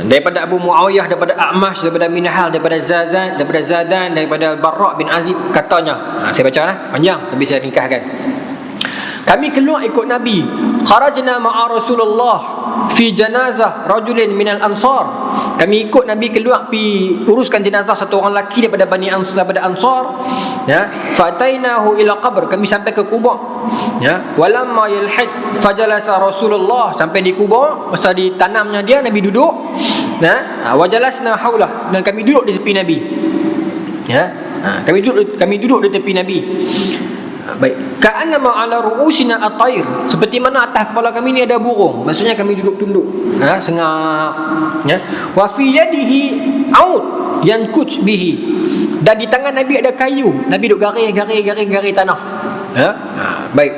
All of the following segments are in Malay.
Daripada Abu Muawiyah, daripada A'mash, daripada Minhal, daripada Zadan, daripada Barra' bin Azib, katanya, saya baca lah, panjang tapi saya ringkaskan. Kami keluar ikut Nabi. Kharajna ma'a Rasulullah fi janazah rajulin minal ansar. Kami ikut Nabi keluar pi uruskan jenazah satu orang lelaki daripada Bani Ansar, daripada Ansar. Ya, fatainahu ila qabr. Kami sampai ke kubur. Ya, walamma yalhid fajalasa Rasulullah. Sampai di kubur, masa ditanamnya dia, Nabi duduk. Ya, wajalasna haulah, dan kami duduk di tepi Nabi. Ya, kami duduk di tepi Nabi. Baik, ka'annama 'ala ru'usina at-tayr, seperti mana atas kepala kami ni ada burung. Maksudnya kami duduk tunduk, sengap, ya. Wa fi yadihi 'aud yankuj bihi, dan di tangan Nabi ada kayu. Nabi duk garis tanah. Ya. Baik.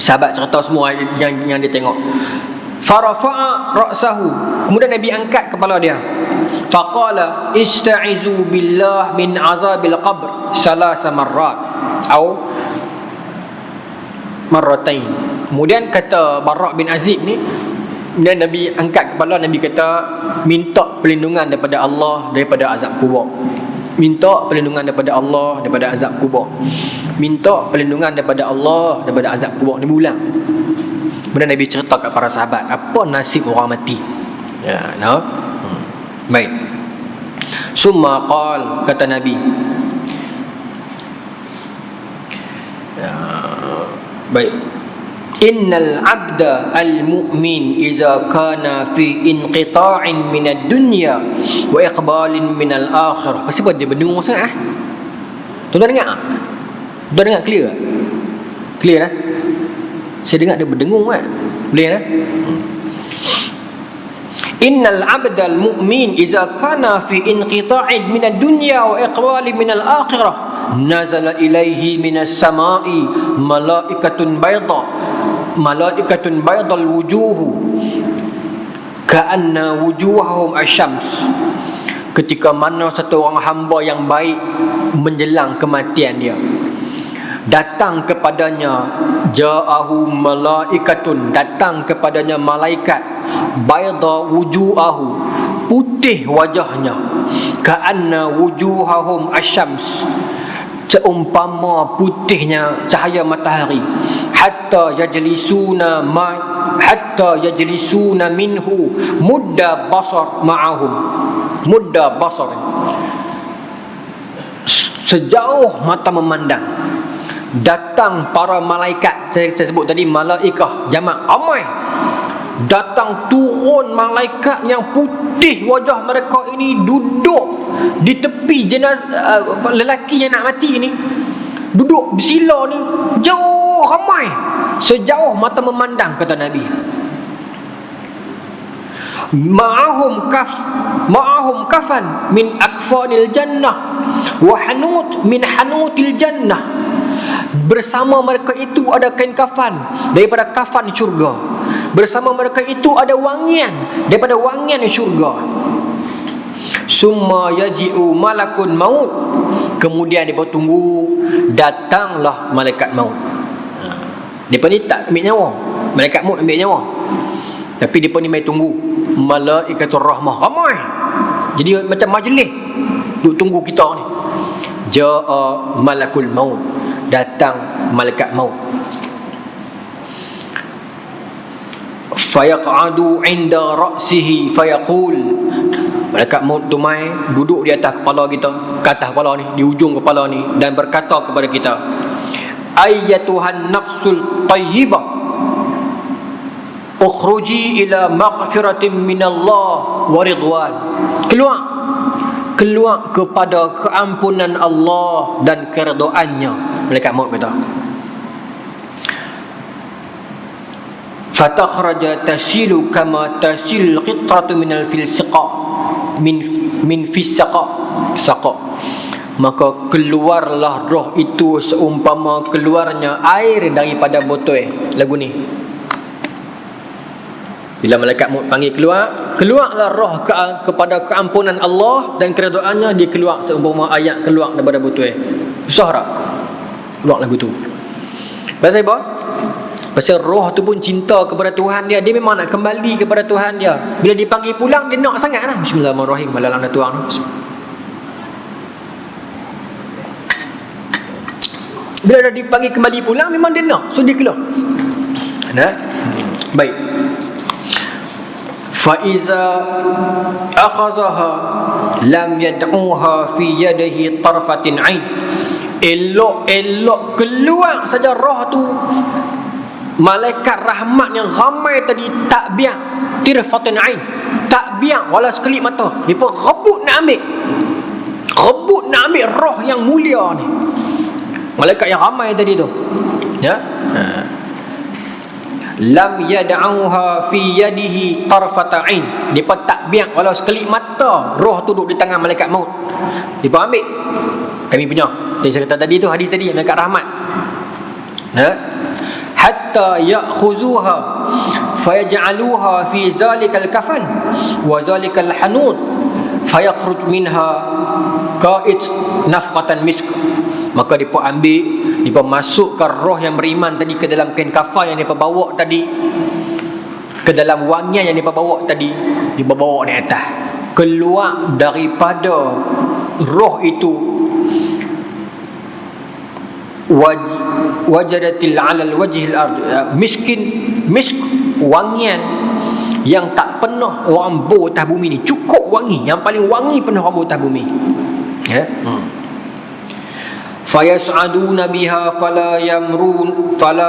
Sahabat cerita semua yang dia tengok. Farafa'a ra'sahu, kemudian Nabi angkat kepala dia. Faqala ista'izu billah min azabil qabr salasa marrat atau marratain. Kemudian kata Barra' bin Azib ni, dan Nabi angkat kepala, Nabi kata minta perlindungan daripada Allah daripada azab kubur. Minta perlindungan daripada Allah daripada azab kubur. Minta perlindungan daripada Allah daripada azab kubur. Dia ulang. Kemudian Nabi cerita kat para sahabat apa nasib orang mati. Ya, no? Baik. Summa qal, kata Nabi. Ya, baik. Innal abda al-mu'min iza kana fi inqita'in minad dunya wa iqbalin minal akhirah. Pasal dia berdengung sangat. Tuan-tuan dengar tak? Tuan dengar clear tak? Clear dah? Saya dengar dia berdengung kan? Boleh dah? Innal abda al-mu'min iza kana fi inqita'in minad dunya wa iqbalin minal akhirah nazala ilaihi minas sama'i malaikatun baydal wujuhu ka'anna wujuhahum asyams. Ketika mana satu orang hamba yang baik menjelang kematian dia, datang kepadanya ja'ahu malaikatun, datang kepadanya malaikat, bayda wujuhahu, putih wajahnya, ka'anna wujuhahum asyams, seumpama putihnya cahaya matahari, hatta yajlisuna minhu mudda basar ma'ahum, mudda basar, sejauh mata memandang. Datang para malaikat, saya sebut tadi malaikah jamak amai, datang turun malaikat yang putih wajah mereka ini, duduk di tepi jenazah lelaki yang nak mati ni, duduk bersila ni, jauh ramai, sejauh mata memandang, kata Nabi. Ma'ahum kafan min akfanil jannah wa hanut min hanutil jannah. Bersama mereka itu ada kain kafan daripada kafan syurga. Bersama mereka itu ada wangian daripada wangian syurga. Summa yaji'u malakun maut, kemudian dia tunggu, datanglah malaikat maut. Depa ni tak ambil nyawa, malaikat maut ambil nyawa, tapi depa ni mai tunggu. Malaikatur rahmah ramai, jadi macam majlis duk tunggu kita ni. Ja'a malakul maut, datang malaikat maut. Fayaq'adu 'inda ra'sihi fayaqul, malaikat maut tu mai duduk di atas kepala kita, ke atas kepala ni, di ujung kepala ni, dan berkata kepada kita, ayyatuhan nafsul tayyibah ukhruji ila maghfiratin minallah wa ridwan. Keluar kepada keampunan Allah dan keredoannya. Malaikat maut kata, fatakhraja tasilu kama tasil qitratu minal filsiqa min fissaqa saqa. Maka keluarlah roh itu seumpama keluarnya air daripada botol. Lagu ni, bila malaikat maut panggil keluarlah roh kepada keampunan Allah dan keredoannya, dia keluar seumpama ayat keluar daripada botol. Susah tak keluar lagu tu? Bahasa apa? Pasal roh tu pun cinta kepada Tuhan dia. Dia memang nak kembali kepada Tuhan dia. Bila dipanggil pulang, dia nak sangat lah. Bismillahirrahmanirrahim. Malalang dah tuang. Bila dah dipanggil kembali pulang, memang dia nak. So dia keluar. Nah, baik. Faiza akhazaha lam yad'uha fi yadihi tarfatin ain. Elok-elok keluar saja roh tu, malaikat rahmat yang ramai tadi tak biar tirfatin ain, tak biar wala sekelip mata. Depa rebut nak ambil roh yang mulia ni, malaikat yang ramai tadi tu, ya. Lam yad'uha fi yadihi tarfata ain. Depa tak biar walau sekelip mata roh tu duduk di tangan malaikat maut. Depa ambil. Kami punya yang saya kata tadi tu, hadis tadi, malaikat rahmat. Hatta ya'khuzuha fayaj'aluha fi zalikal kafan wa zalikal hanud fayakhruj minha qa'id nafqatan misk. Maka depa ambil, depa masukkan roh yang beriman tadi ke dalam kain kafan yang depa bawa tadi, ke dalam wangian yang depa bawa tadi, depa bawa naik atas. Keluar daripada roh itu wajadatil alal wajhil ard, misk, wangian yang tak pernah orang bau atas bumi ni. Cukup wangi, yang paling wangi pernah orang bau atas bumi, ya. Fayas'aduna biha fala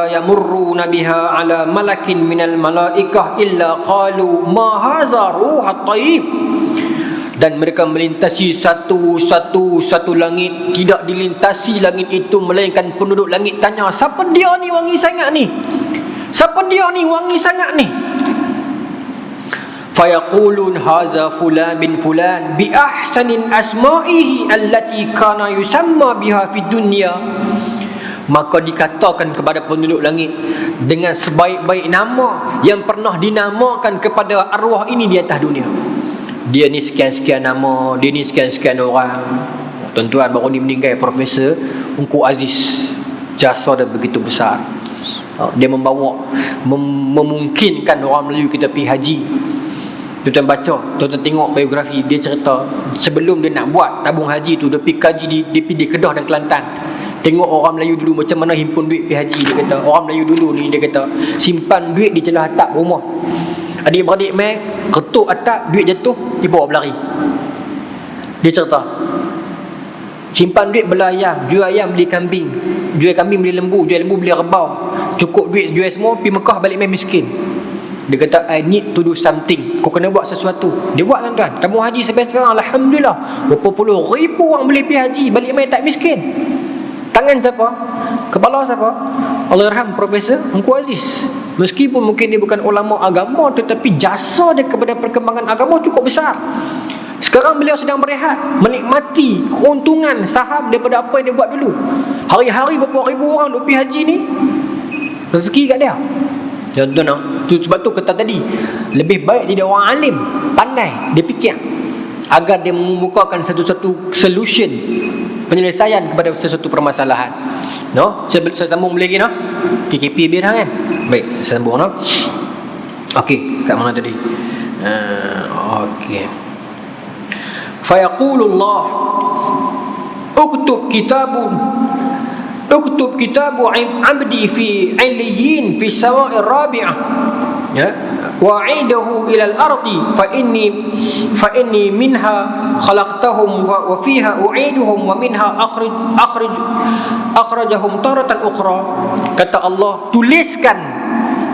yamurruna biha ala malakin minal malaikah illa qalu ma hadza ruhat tayyib. Dan mereka melintasi satu langit, tidak dilintasi langit itu melainkan penduduk langit tanya, siapa dia ni wangi sangat ni? Siapa dia ni wangi sangat ni? Fayaqulun haza fulan bin fulan bi ahsanin asma'ihi allati kana yusamma biha fid dunya. Maka dikatakan kepada penduduk langit dengan sebaik-baik nama yang pernah dinamakan kepada arwah ini di atas dunia. Dia ni sekian-sekian nama, dia ni sekian-sekian orang. Tuan-tuan, baru ni meninggal Profesor Ungku Aziz. Jasa dia begitu besar. Dia memungkinkan orang Melayu kita pergi haji. Tuan-tuan baca, tuan-tuan tengok biografi, dia cerita sebelum dia nak buat tabung haji tu, dia pergi kaji di Kedah dan Kelantan. Tengok orang Melayu dulu macam mana himpun duit pergi haji. Dia kata orang Melayu dulu ni, dia kata simpan duit di celah atap rumah. Adik-beradik main, ketuk atap, duit jatuh, dibawa berlari. Dia cerita simpan duit beli ayam, jual ayam beli kambing, jual kambing beli lembu, jual lembu beli rebau. Cukup duit jual semua, pergi Mekah balik main miskin. Dia kata I need to do something, kau kena buat sesuatu. Dia buat, tuan-tuan. Tabung haji sampai sekarang alhamdulillah berapa puluh ribu orang boleh pergi haji, balik main tak miskin. Tangan siapa? Kepala siapa? Allahyarham Profesor Ungku Aziz. Meskipun mungkin dia bukan ulama agama, tetapi jasa dia kepada perkembangan agama cukup besar. Sekarang beliau sedang berehat, menikmati keuntungan saham daripada apa yang dia buat dulu. Hari-hari berapa ribu orang duk pergi haji ni, rezeki kat dia. Tuan-tuan, sebab tu kata tadi, lebih baik jadi orang alim, pandai, dia fikir agar dia membukakan satu-satu solution, penyelesaian kepada sesuatu permasalahan. No, saya sambung lagi, no. PKP biar kan. Baik, saya sambung, no. Okey, kat mana tadi? Okey. Fayaqulullah uktub kitabu abdi fi illiyin fi sawa'ir rabi'ah, ya, wa'idahu ila al-ardi fa inni minha khalaqtahum wa fiha u'iduhum wa minha akhrajahum taratan ukhra. Kata Allah, tuliskan,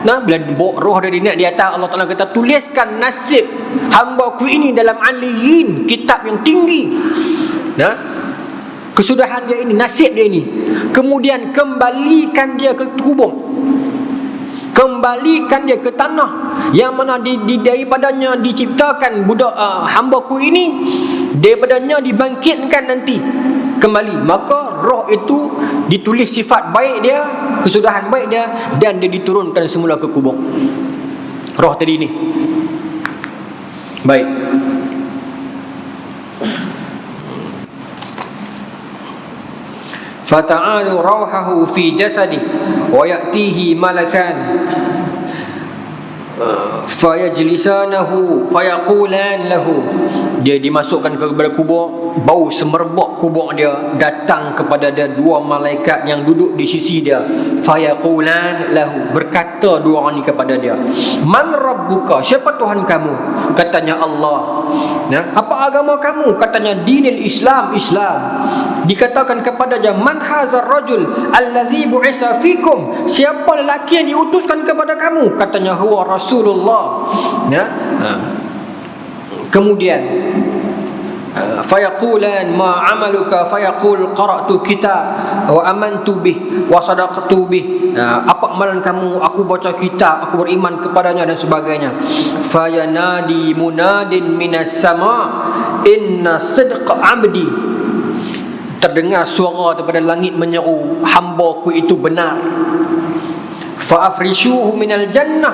nah, bila roh dari di atas, Allah Ta'ala kata tuliskan nasib hamba-Ku ini dalam aliyin, kitab yang tinggi, nah, kesudahan dia ini, nasib dia ini. Kemudian kembalikan dia ke kubur, kembalikan dia ke tanah yang mana daripadanya diciptakan budak hamba-Ku ini, daripadanya dibangkitkan nanti kembali. Maka roh itu ditulis sifat baik dia, kesudahan baik dia, dan dia diturunkan semula ke kubur. Roh tadi ni. Baik. fata'alu rauhahu fi jasadi wa ya'tihi malakan fayajlisanahu fayaqulan lahu. Dia dimasukkan kepada kubur, bau semerbak kubur dia, datang kepada dia dua malaikat yang duduk di sisi dia. Fayaqulan lahu, berkata dua orang ni kepada dia, man rabbuka, siapa Tuhan kamu? Katanya Allah. Apa agama kamu? Katanya dinil Islam, Islam. Dikatakan kepada dia, man hazar rajul allazi bu'isa fikum, siapa lelaki yang diutuskan kepada kamu? Katanya huwa Rasulullah. Kemudian fayaqulan ma amaluka, fayaqul qara'tu kitab wa amantu bih wa sadaqtu bih. Apa amalan kamu? Aku baca kitab, aku beriman kepadanya dan sebagainya. Fayanadi munadin minas sama inna sidqa abdi. Terdengar suara daripada langit menyeru, hamba-Ku itu benar. Fa afrishuhu minal jannah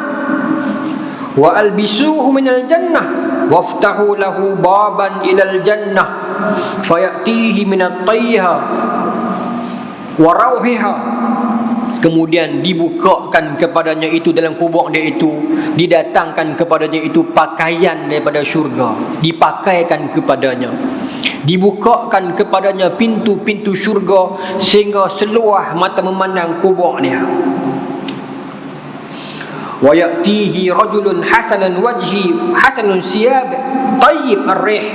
wa albisuhu minal jannah waftahu lahu baban ilal jannah fayatihi minat tayha wa rauhiha. Kemudian dibukakan kepadanya itu dalam kubur dia itu, didatangkan kepadanya itu pakaian daripada syurga, dipakaikan kepadanya, dibukakan kepadanya pintu-pintu syurga sehingga seluah mata memandang kubur dia. Wa ya'tihi rajulun hasanun wajhi hasanun siyab tayyib ar-rih.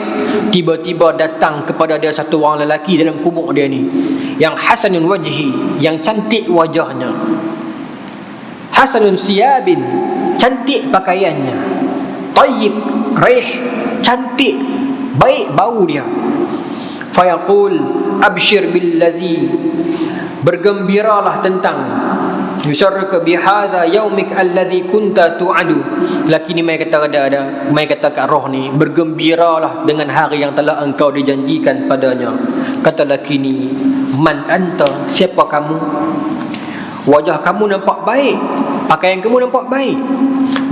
Tiba-tiba datang kepada dia satu orang lelaki dalam kubur dia ni, yang hasanun wajhi, yang cantik wajahnya, hasanun siyabin, cantik pakaiannya, tayyib rih, cantik baik bau dia. Fayaqul abshir billazi, bergembiralah tentang yusarruka bihadza yaumik alladhi kunta tu'adu. Lelaki ni mai kata kat roh ni, bergembiralah dengan hari yang telah engkau dijanjikan padanya. Kata lelaki ni, man anta, siapa kamu? Wajah kamu nampak baik, pakaian kamu nampak baik.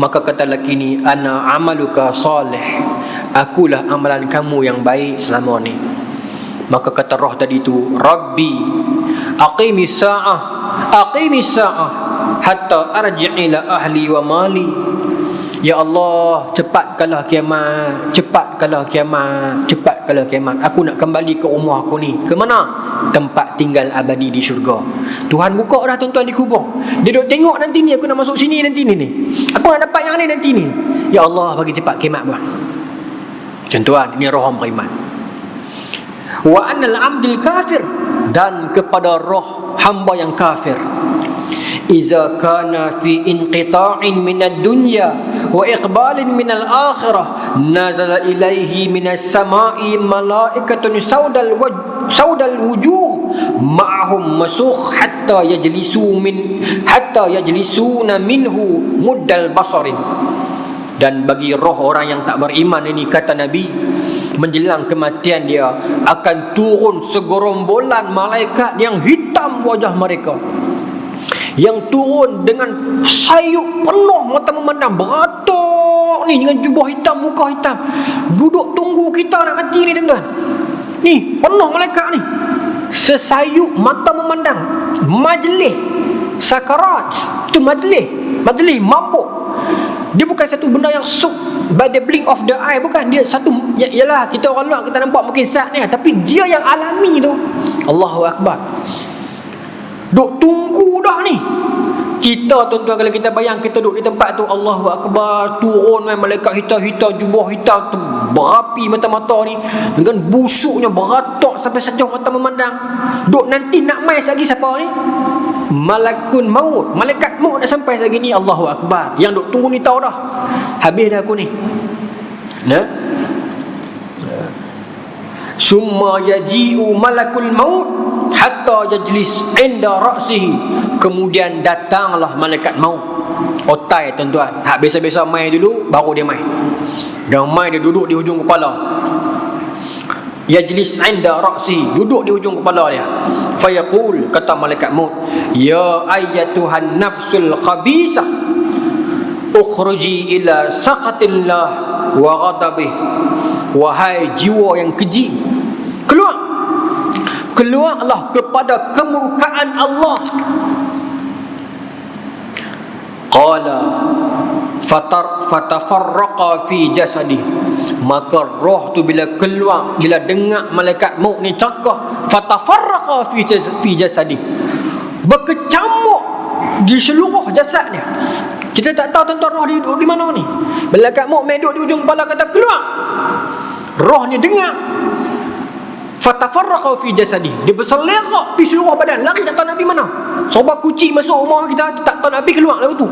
Maka kata lelaki ni, ana amaluka salih, akulah amalan kamu yang baik selama ni. Maka kata roh tadi tu, Rabbi aqimis sa'ah hatta arji' ila ahli wa mali. Ya Allah, cepatkanlah kiamat, cepatkanlah kiamat, cepatkanlah kiamat. Aku nak kembali ke rumah aku ni. Ke mana? Tempat tinggal abadi di syurga. Tuhan buka dah tuan-tuan di kubur. Dia duk tengok nanti ni aku nak masuk sini nanti ni. Aku nak dapat yang ni nanti ni. Ya Allah, bagi cepat kiamat buat. Tuan-tuan, ini roh beriman. Wa anal abdil kafir, dan kepada roh hamba yang kafir, iza kana fi inqita'in minad dunya wa iqbalin minal akhirah nazala ilaihi minas sama'i malaikatun saudal wujuh ma'ahum masukh hatta yajlisuna minhu muddal basarin. Dan bagi roh orang yang tak beriman ini, kata Nabi, menjelang kematian dia akan turun segorombolan malaikat yang hitam wajah mereka, yang turun dengan sayup penuh mata memandang, beratuk ni dengan jubah hitam, muka hitam, duduk tunggu kita nak mati ni tuan-tuan. Ni penuh malaikat ni, sesayup mata memandang. Majlis sakarat tu, majlis mabuk. Dia bukan satu benda yang sup by the blink of the eye, bukan. Dia satu, ialah kita orang luar kita nampak mungkin saat ni, tapi dia yang alami tu. Allahu Akbar. Duk tunggu dah ni. Kita tuan-tuan, kalau kita bayang kita duduk di tempat tu, Allahu Akbar, turun malaikat hitam-hitam, jubah hitam tu, berapi mata-mata ni, dengan busuknya beratok sampai sejauh mata memandang. Duk nanti nak mai lagi siapa ni? Malakun maut, malaikat maut dah sampai lagi ni. Allahu Akbar. Yang duk tunggu ni tahu dah, habis dah aku ni. Summa yaji'u malakul maut hatta yajlis inda ra'sihi. Kemudian datanglah malaikat maut. Otai tuan-tuan, hak biasa-biasa mai dulu baru dia mai. Dan mai dia duduk di hujung kepala. Yajlis inda ra'si, duduk di hujung kepala dia. Fayaqul, kata malaikat maut, ya ayyatuhan nafsul khabisah, ukhruji ila saqatillah wa ghadabih. Wahai jiwa yang keji, keluar keluarlah kepada kemurkaan Allah. Qala fatafarraqa fi jasadi, maka roh tu bila keluar, bila dengar malaikat maut ni cakap, fatafarraqa fi jasadi, berkecamuk di seluruh jasad dia. Kita tak tahu tuan-tuan roh dia duduk di mana ni. Malaikat maut duduk di ujung kepala, kata keluar. Roh ni dengar, fatafarraqa fi jasadi, dia berselerak di seluruh badan, lari tak tahu nak pergi mana. Sebab kucing masuk rumah kita, tak tahu nak pergi, keluar lagu tu.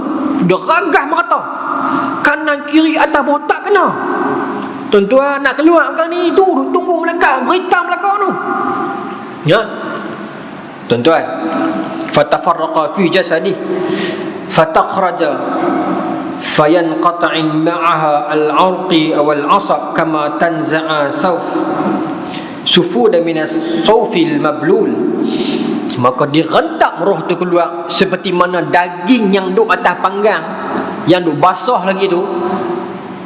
Dia ragah merata, kanan kiri atas bawah tak kena. Tuan-tuan nak keluar ke ni, tu tunggu melangkah, berita melangkah tu. Ya tuan-tuan, fatafarraqa fi jasadi fatakhraja fayanqata'in ma'aha al-'arqi aw al-'asab kama tanza'a sufuda minas sawfil mablul. Maka direntak roh tu keluar seperti mana daging yang duk atas panggang, yang duk basah lagi tu,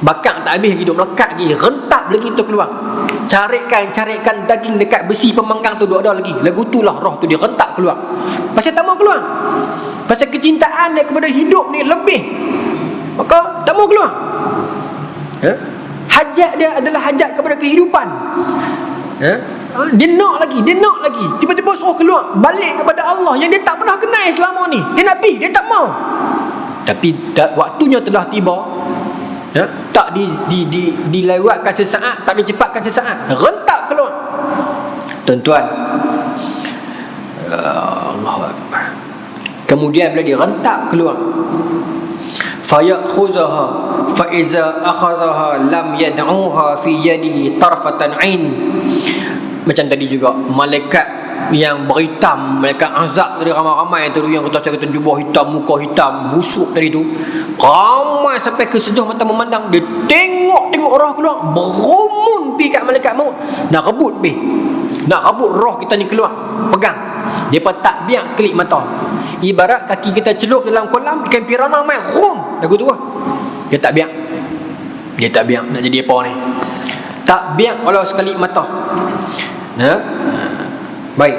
bakar tak habis lagi, duk melekat lagi, rentak lagi tu keluar. Carikan daging dekat besi pemanggang tu duk ada lagi. Lagu tu lah roh tu direntak keluar. Pasal tak mau keluar, pasal kecintaan dia kepada hidup ni lebih, maka tak mau keluar. Hajat dia adalah hajat kepada kehidupan. Dia nak lagi, tiba-tiba suruh keluar balik kepada Allah yang dia tak pernah kenal selama ni. Dia nak pergi, dia tak mau. Tapi waktunya telah tiba. Tak dilewatkan sesaat, tak dicepatkan sesaat, rentak keluar. Tuan-tuan, Allahu Akbar. Kemudian bila direntak keluar, fayakhuzaha fa iza akhazaha lam yad'uha fi yadihi tarfatan ain. Macam tadi juga, malaikat yang berhitam, malaikat azab tadi, ramai-ramai tu yang kata cakap jubah hitam, muka hitam, busuk tadi tu, ramai sampai ke sejauh mata memandang. Dia tengok roh keluar, berumun pi kat malaikat maut, nak rebut roh kita ni keluar, pegang. Dia pun tak biar sekelip mata. Ibarat kaki kita celup dalam kolam, ikan piranha main rum, lagu tu lah. Dia tak biar nak jadi apa ni, tak biar walau sekelip mata. Baik,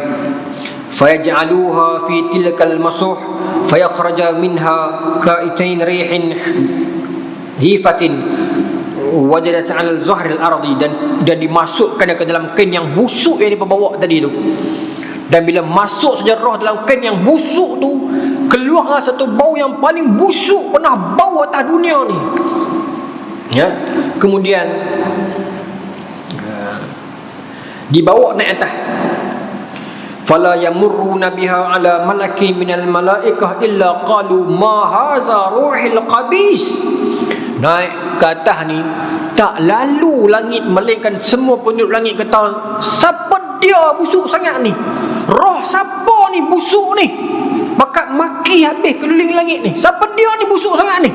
fayaj'aluha fi tilkal masuh fayakhraja minha ka'itain rihin hifatin wajadat 'ala al-zahr al-ardi, dan dimasukkan ke dalam kain yang busuk yang dibawa tadi tu. Dan bila masuk saja roh dalam kain yang busuk tu, keluarlah satu bau yang paling busuk pernah bau atas dunia ni. Kemudian dibawa naik atas. Fala yamurruna biha ala malakin minal malaikah illa qalu ma haza ruhil qabis. Naik ke atas ni, tak lalu langit melainkan semua penduduk langit kata, siapa dia busuk sangat ni? Roh siapa ni busuk ni? Bakat maki habis keliling langit ni. Siapa dia ni busuk sangat ni?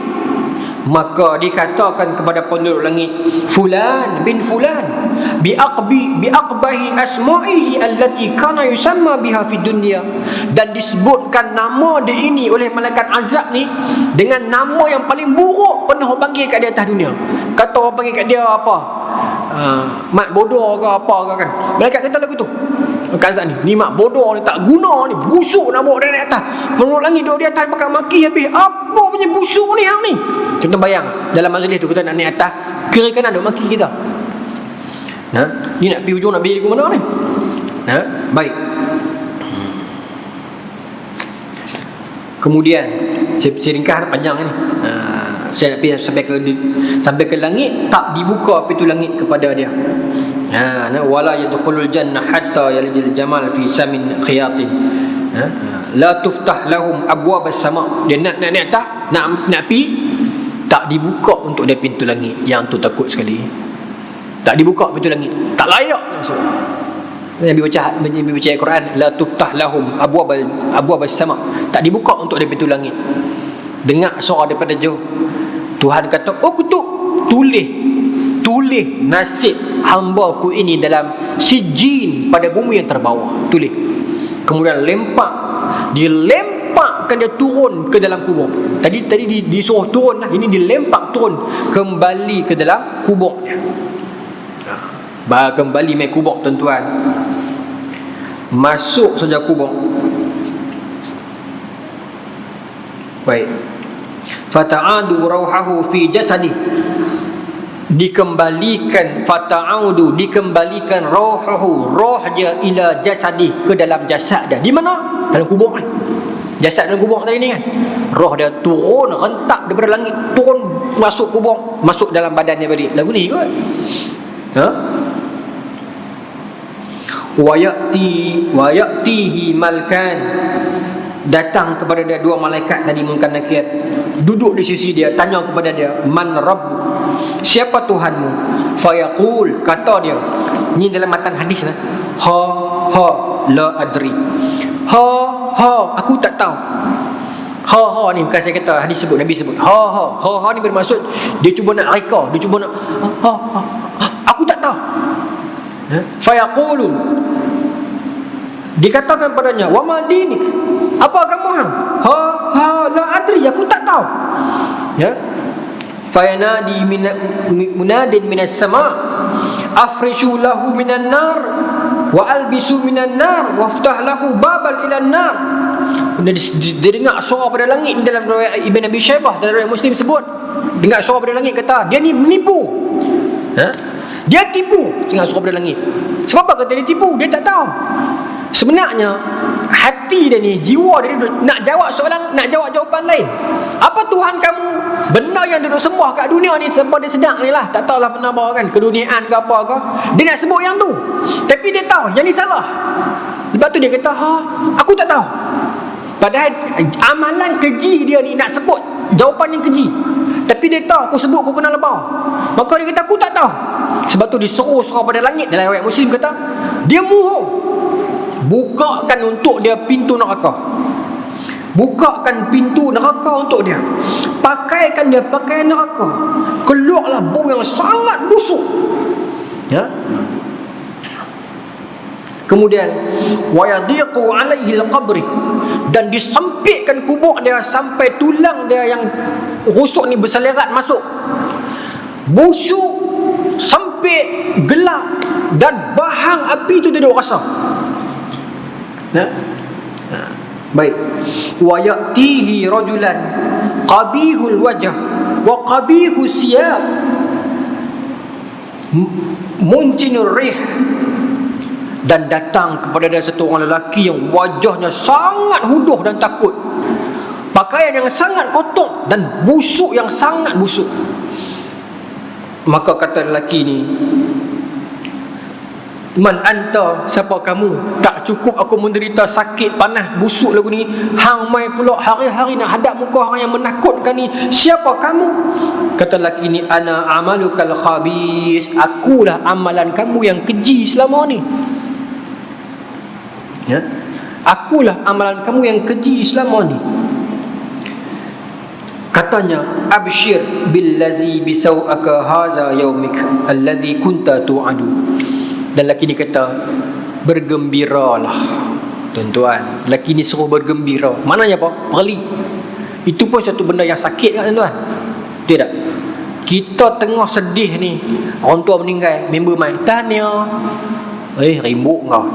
Maka dikatakan kepada penduduk langit, fulan bin fulan biaqbahi asma'ihi allati kana yusamma biha fid dunya, dan disebutkan nama dia ini oleh malaikat azab ni dengan nama yang paling buruk pernah orang panggil kat dia atas dunia. Kata orang panggil kat dia apa, mat bodoh ke apa ke kan, malaikat kata lagu tu, malaikat azab ni mat bodoh ni, tak guna ni, busuk nak bawa dia naik atas. Penduduk langit duduk di atas pakai maki habis, apa punya busuk ni hang ni. Kita bayang dalam majlis tu kita nak naik atas, kiri kanan duk maki kita. Ni nak pergi ujung, nak pergi ke mana ni? Baik. Kemudian saya ringkas panjang ni. Saya nak pergi sampai ke langit, tak dibuka pintu langit kepada dia. Wala yadkhulul jannah hatta yalijil jamal fi samin khiyatin. La tuftah lahum abwabas sama. Dia nak naik atas, nak pergi, tak dibuka untuk dia pintu langit. Yang tu takut sekali. Tak dibuka pintu langit, tak layak masuk. Nabi baca Al-Quran, la tuftah lahum abwabas sama, tak dibuka untuk dia pintu langit. Dengar suara daripada jauh, Tuhan kata, uktub, tulis nasib hamba-Ku ini dalam sijin pada bumi yang terbawah. Tulis. Kemudian dilemparkan dia turun ke dalam kubur. Tadi disuruh turun lah, ini dilempak turun kembali ke dalam kuburnya. Kembali main kubur tuan-tuan. masuk saja kubur. Baik. Fata'adu rauhahu fi jasadi, dikembalikan, fata'audu, dikembalikan rauhahu, roh dia, ila jasadi, ke dalam jasad dia. Di mana? Dalam kubur kan. Jasad dalam kubur tadi ni kan. Roh dia turun, rentak daripada langit, turun masuk kubur, masuk dalam badan dia balik. Lagu ni kot. Ha? Wa ya'tihi malkan, datang kepada dia dua malaikat tadi, Munkar Nakir, duduk di sisi dia, tanya kepada dia, man rabbuk, siapa Tuhanmu? Fayaqul, kata dia, ni dalam matan hadis lah, ha la adri, ha aku tak tahu. Ha ni bukan saya kata, hadis sebut, Nabi sebut. Ha ni bermaksud dia cuba nak reka, dia cuba nak aku tak tahu. Fayaqulu, dikatakan padanya, wa ma dinik, apa agama hang? Ha la adri, aku tak tahu. Ya. Fayanadi munadin minas sama, afrishu lahu minan nar wa albisu minan nar waftah lahu babal ilan nar. Dia dengar suara pada langit dalam riwayat Ibn Abi Syaibah, dalam riwayat Muslim sebut, dengar suara pada langit kata, dia ni menipu. Dia tipu, dengar suara pada langit. Sebab apa kata dia tipu? Dia tak tahu. Sebenarnya hati dia ni, jiwa dia nak jawab soalan, nak jawab jawapan lain. Apa Tuhan kamu? Benda yang duduk sembah kat dunia ni, sembah dia sedang ni lah, tak tahulah benda apa kan, keduniaan ke apa ke, dia nak sebut yang tu. Tapi dia tahu yang ni salah. Lepas tu dia kata, aku tak tahu. Padahal amalan keji dia ni nak sebut jawapan yang keji, tapi dia tahu aku sebut aku kena lebah. Maka dia kata aku tak tahu. Sebab tu disuruh surah pada langit, dalam riwayat Muslim kata, dia mohon, bukakan untuk dia pintu neraka, bukakan pintu neraka untuk dia, pakaikan dia pakaian neraka, keluarlah bau yang sangat busuk. Ya. Kemudian wa yadiqu alaihi alqabri, dan disempitkan kubur dia sampai tulang dia yang rusuk ni berselerat masuk. Busuk, sempit, gelap, dan bahang api tu dia duk rasa. Ya? Baik. Wa ya'tihi rajulan qabihul wajh wa qabihus siyab muntinur rih, dan datang kepada dia satu orang lelaki yang wajahnya sangat huduh dan takut, pakaian yang sangat kotor dan busuk yang sangat busuk. Maka kata lelaki ni, man anta, siapa kamu? Tak cukup aku menderita sakit panas busuk lagu ni, hang mai pula hari-hari nak hadap muka hang yang menakutkan ni, siapa kamu? Kata lelaki ni, ana amalukal khabis, akulah amalan kamu yang keji selama ni. Ya? Akulah amalan kamu yang keji selama ni. Katanya, abshir billazi bisawaka haza yaumik allazi kunta tu'adu. Dan lelaki ni kata, bergembiralah tuan-tuan. Lelaki ni suruh bergembira. Maknanya apa? Perli. Itu pun satu benda yang sakit kan tuan-tuan? Tidak. Kita tengah sedih ni, orang tua meninggal, member mai, tahniah. Ribut kau.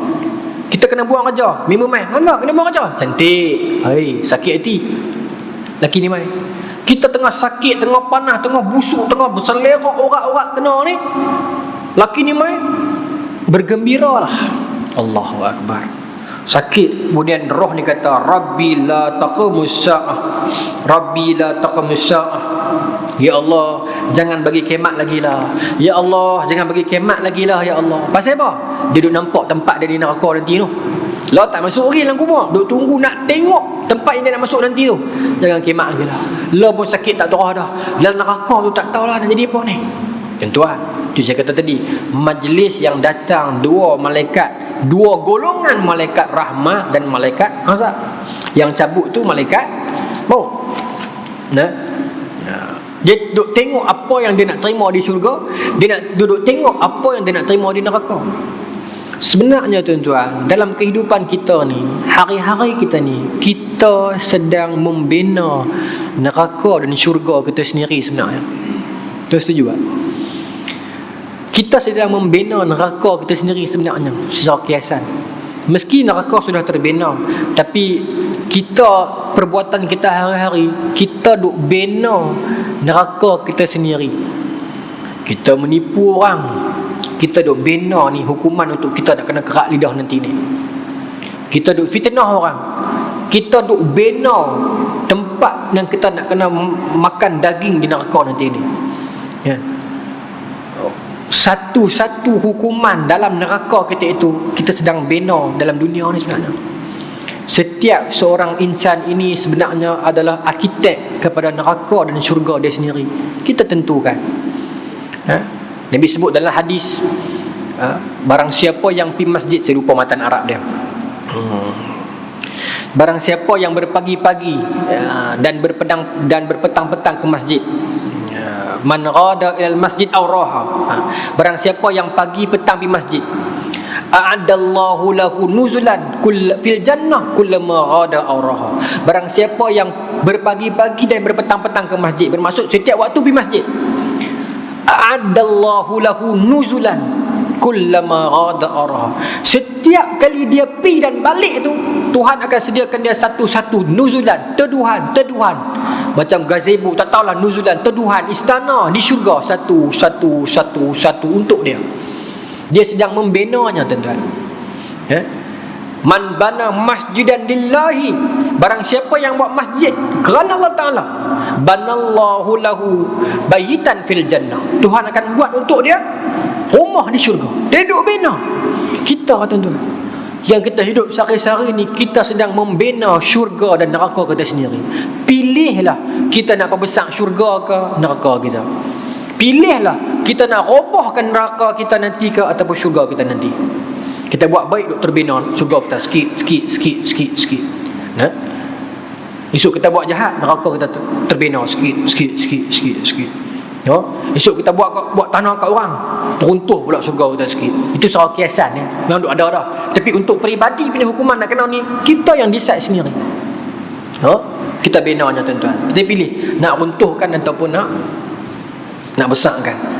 Kita kena buang kerja, member mai, hangga kena buang kerja. Cantik. Sakit hati. Lelaki ni mai. Kita tengah sakit, tengah panas, tengah busuk, tengah berselerak orak-orak kena ni, lelaki ni mai, bergembiralah. Allahu Akbar. Sakit, kemudian roh ni kata, Rabbi la taqumus sa'ah, Rabbi la taqumus sa'ah. Ya Allah, jangan bagi kemat lagi lah. Ya Allah, jangan bagi kemat lagi lah. Ya Allah. Pasal apa? Dia duduk nampak tempat dia di neraka nanti tu. Lah tak masuk orang dalam kubur, duk tunggu nak tengok tempat yang dia nak masuk nanti tu. Jangan kemat lagi lah. Lah pun sakit tak tahu dah. Dalam neraka tu tak tahulah nak jadi apa ni. Tuan-tuan, itu saya kata tadi, majlis yang datang dua malaikat, dua golongan, malaikat rahmah dan malaikat azab. Yang cabut tu malaikat maut. Dia duduk tengok apa yang dia nak terima di syurga, dia nak duduk tengok apa yang dia nak terima di neraka. Sebenarnya tuan-tuan, dalam kehidupan kita ni, hari-hari kita ni, kita sedang membina neraka dan syurga kita sendiri sebenarnya. Tuan setuju tak? Kita sedang membina neraka kita sendiri sebenarnya, secara kiasan. Meski neraka sudah terbina, tapi kita, perbuatan kita hari-hari, kita duk bina neraka kita sendiri. Kita menipu orang, kita duk bina ni hukuman untuk kita nak kena kerak lidah nanti ni. Kita duk fitnah orang, kita duk bina tempat yang kita nak kena makan daging di neraka nanti ni. Ya. Satu-satu hukuman dalam neraka kita itu kita sedang bina dalam dunia ni sebenarnya. Setiap seorang insan ini sebenarnya adalah arkitek kepada neraka dan syurga dia sendiri. Kita tentukan. Nabi sebut dalam hadis, barang siapa yang pergi masjid, saya lupa matan Arab dia. Barang siapa yang berpagi-pagi dan berpetang-petang ke masjid, man ghada ilal masjid aw raha, barang siapa yang pagi petang pergi masjid, a'adallahu lahu nuzulan fil jannah kullama ghada aw raha. Barang siapa yang berpagi-pagi dan berpetang-petang ke masjid, bermaksud setiap waktu pergi masjid, a'adallahu lahu nuzulan kullama ghada aw raha. Setiap kali dia pergi dan balik tu, Tuhan akan sediakan dia satu-satu nuzulan, teduhan. Macam gazebo, tak tahulah, nuzulan, teduhan, istana di syurga, satu untuk dia. Dia sedang membinanya, tuan-tuan. Man bana masjidan lillahi, barang siapa yang buat masjid kerana Allah Ta'ala, banallahu lahu bayitan fil jannah, Tuhan akan buat untuk dia rumah di syurga. Dia duduk bina. Kita, tuan-tuan, yang kita hidup sehari-hari ni, kita sedang membina syurga dan neraka kita sendiri. Pilihlah kita nak perbesar syurga ke neraka kita. Pilihlah kita nak robohkan neraka kita nanti ke ataupun syurga kita nanti. Kita buat baik duk terbina syurga kita sikit. Esok kita buat jahat, neraka kita terbina sikit. Ya, esok kita buat tanah kat orang, teruntuh pula syurga kita sikit. Itu soal kiasan ya. Memang ada dah. Tapi untuk peribadi punya hukuman nak kena ni, kita yang decide sendiri. Ya, kita binanya, tuan-tuan. Kita pilih nak runtuhkan ataupun nak besarkan.